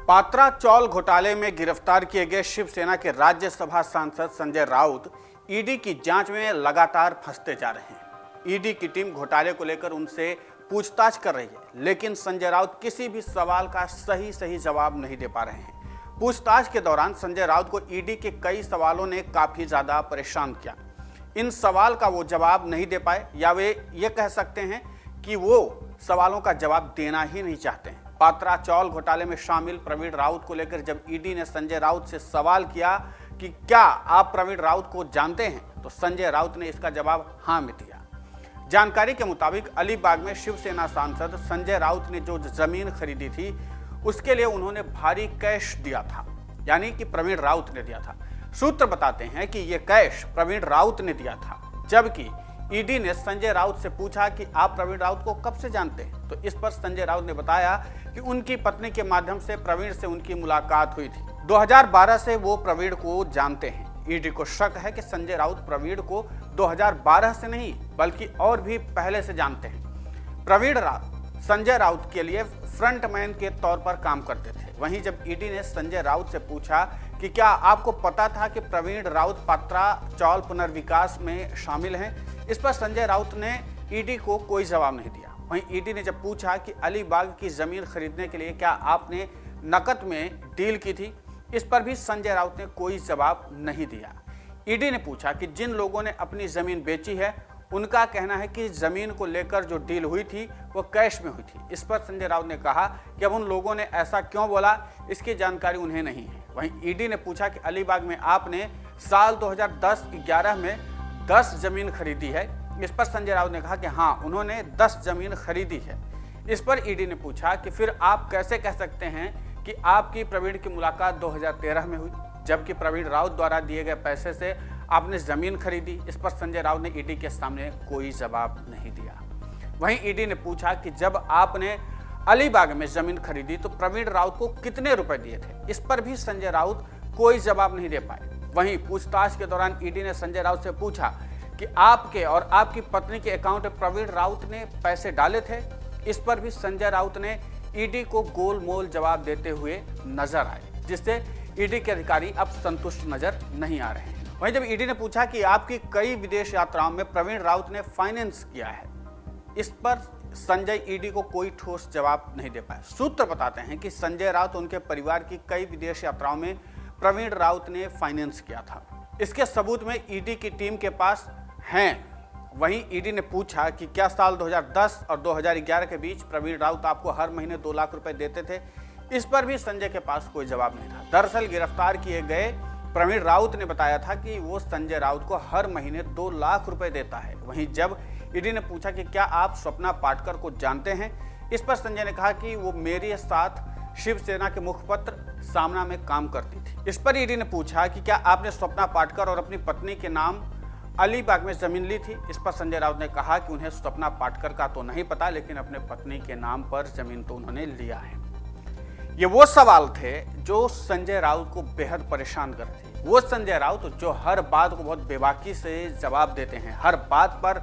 पात्रा चौल घोटाले में गिरफ्तार किए गए शिवसेना के राज्यसभा सांसद संजय राउत ईडी की जांच में लगातार फंसते जा रहे हैं। ईडी की टीम घोटाले को लेकर उनसे पूछताछ कर रही है, लेकिन संजय राउत किसी भी सवाल का सही जवाब नहीं दे पा रहे हैं। पूछताछ के दौरान संजय राउत को ईडी के कई सवालों ने काफी ज्यादा परेशान किया। इन सवाल का वो जवाब नहीं दे पाए, या वे ये कह सकते हैं कि वो सवालों का जवाब देना ही नहीं चाहते हैं। पात्रा चौल घोटाले में शामिल प्रवीण राउत को लेकर जब ईडी ने संजय राउत से सवाल किया कि क्या आप प्रवीण राउत को जानते हैं, तो संजय राउत ने इसका जवाब हाँ में दिया। जानकारी के मुताबिक अलीबाग में शिवसेना सांसद संजय राउत ने जो जमीन खरीदी थी उसके लिए उन्होंने भारी कैश दिया था, यानी कि प्रवीण राउत ने दिया था। सूत्र बताते हैं कि यह कैश प्रवीण राउत ने दिया था, जबकि ईडी ने संजय राउत से पूछा कि आप प्रवीण राउत को कब से जानते हैं, तो इस पर संजय राउत ने बताया कि उनकी पत्नी के माध्यम से प्रवीण से उनकी मुलाकात हुई थी। 2012 से वो प्रवीण को जानते हैं। ईडी को शक है कि संजय राउत प्रवीण को 2012 से नहीं बल्कि और भी पहले से जानते हैं। प्रवीण राउत संजय राउत के लिए फ्रंटमैन के तौर पर काम करते थे। वहीं जब ईडी ने संजय राउत से पूछा कि क्या आपको पता था कि प्रवीण राउत पात्रा चौल पुनर्विकास में शामिल हैं, इस पर संजय राउत ने ईडी को कोई जवाब नहीं दिया। वहीं ईडी ने जब पूछा कि अलीबाग की जमीन खरीदने के लिए क्या आपने नकद में डील की थी, इस पर भी संजय राउत ने कोई जवाब नहीं दिया। ईडी ने पूछा कि जिन लोगों ने अपनी जमीन बेची है उनका कहना है कि जमीन को लेकर जो डील हुई थी वो कैश में हुई थी। इस पर संजय राउत ने कहा कि अब उन लोगों ने ऐसा क्यों बोला, इसकी जानकारी उन्हें नहीं है। वहीं ईडी ने पूछा कि अलीबाग में आपने साल 2010-11 में 10 जमीन खरीदी है। इस पर संजय राउत ने कहा कि हाँ, उन्होंने 10 जमीन खरीदी है। इस पर ईडी ने पूछा कि फिर आप कैसे कह सकते हैं कि आपकी प्रवीण की मुलाकात 2013 में हुई, जबकि प्रवीण राउत द्वारा दिए गए पैसे से आपने जमीन खरीदी। इस पर संजय राउत ने ईडी के सामने कोई जवाब नहीं दिया। वहीं ईडी ने पूछा कि जब आपने अलीबाग में जमीन खरीदी तो प्रवीण राउत को कितने रुपए दिए थे, इस पर भी संजय राउत कोई जवाब नहीं दे पाए। वहीं पूछताछ के दौरान ईडी ने संजय राउत से पूछा कि आपके और आपकी पत्नी के अकाउंट में प्रवीण राउत ने पैसे डाले थे, इस पर भी संजय राउत ने ईडी को गोलमोल जवाब देते हुए नजर आए, जिससे ईडी के अधिकारी अब संतुष्ट नजर नहीं आ रहे हैं। वहीं जब ईडी ने पूछा कि आपकी कई विदेश यात्राओं में प्रवीण राउत ने फाइनेंस किया है, इस पर संजय ईडी को कोई ठोस जवाब नहीं दे पाए। सूत्र बताते हैं कि संजय राउत उनके परिवार की कई विदेश यात्राओं में प्रवीण राउत ने फाइनेंस किया था। इसके सबूत में ईडी की टीम के पास हैं। वहीं ईडी ने पूछा कि क्या साल 2010 और 2011 के बीच प्रवीण राउत आपको हर महीने 2 लाख रुपए देते थे, इस पर भी संजय के पास कोई जवाब नहीं था। दरअसल गिरफ्तार किए गए प्रवीण राउत ने बताया था कि वो संजय राउत को हर महीने 2 लाख रुपए देता है। वहीं जब ईडी ने पूछा कि क्या आप स्वप्ना पाटकर को जानते हैं, इस पर संजय ने कहा कि वो मेरे साथ शिवसेना के मुखपत्र सामना में काम करती थी। इस पर ईडी ने पूछा कि क्या आपने स्वप्ना पाटकर और अपनी पत्नी के नाम अलीबाग में जमीन ली थी। इस पर संजय राउत ने कहा कि उन्हें स्वप्ना पाटकर का तो नहीं पता, लेकिन अपने पत्नी के नाम पर जमीन तो उन्होंने लिया है। ये वो सवाल थे जो संजय राउत को बेहद परेशान करते थे। वो संजय राउत जो हर बात को बहुत बेबाकी से जवाब देते हैं, हर बात पर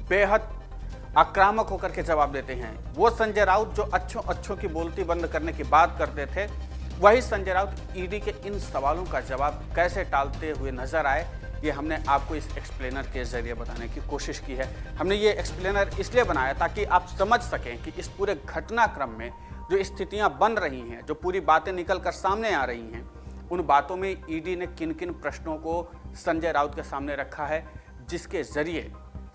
बेहद आक्रामक होकर के जवाब देते हैं। वो संजय राउत जो अच्छों की बोलती बंद करने की बात करते थे, वही संजय राउत ईडी के इन सवालों का जवाब कैसे टालते हुए नजर आए, ये हमने आपको इस एक्सप्लेनर के जरिए बताने की कोशिश की है। हमने ये एक्सप्लेनर इसलिए बनाया ताकि आप समझ सकें कि इस पूरे घटनाक्रम में जो स्थितियां बन रही हैं, जो पूरी बातें निकल कर सामने आ रही हैं, उन बातों में ईडी ने किन किन प्रश्नों को संजय राउत के सामने रखा है, जिसके जरिए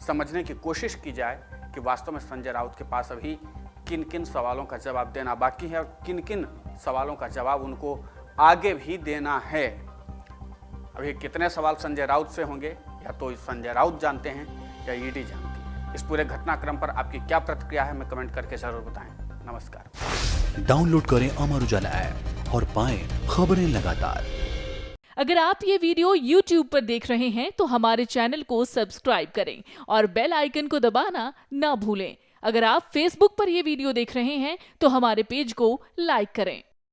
समझने की कोशिश की जाए कि वास्तव में संजय राउत के पास अभी किन किन सवालों का जवाब देना बाकी है और किन किन सवालों का जवाब उनको आगे भी देना है। अभी कितने सवाल संजय राउत से होंगे, या तो संजय राउत जानते हैं या ईडी जानती है। इस पूरे घटनाक्रम पर आपकी क्या प्रतिक्रिया है, हमें कमेंट करके जरूर बताएं। नमस्कार। डाउनलोड करें अमर उजाला ऐप और पाएं खबरें लगातार। अगर आप ये वीडियो YouTube पर देख रहे हैं तो हमारे चैनल को सब्सक्राइब करें और बेल आइकन को दबाना ना भूलें। अगर आप Facebook पर ये वीडियो देख रहे हैं तो हमारे पेज को लाइक करें।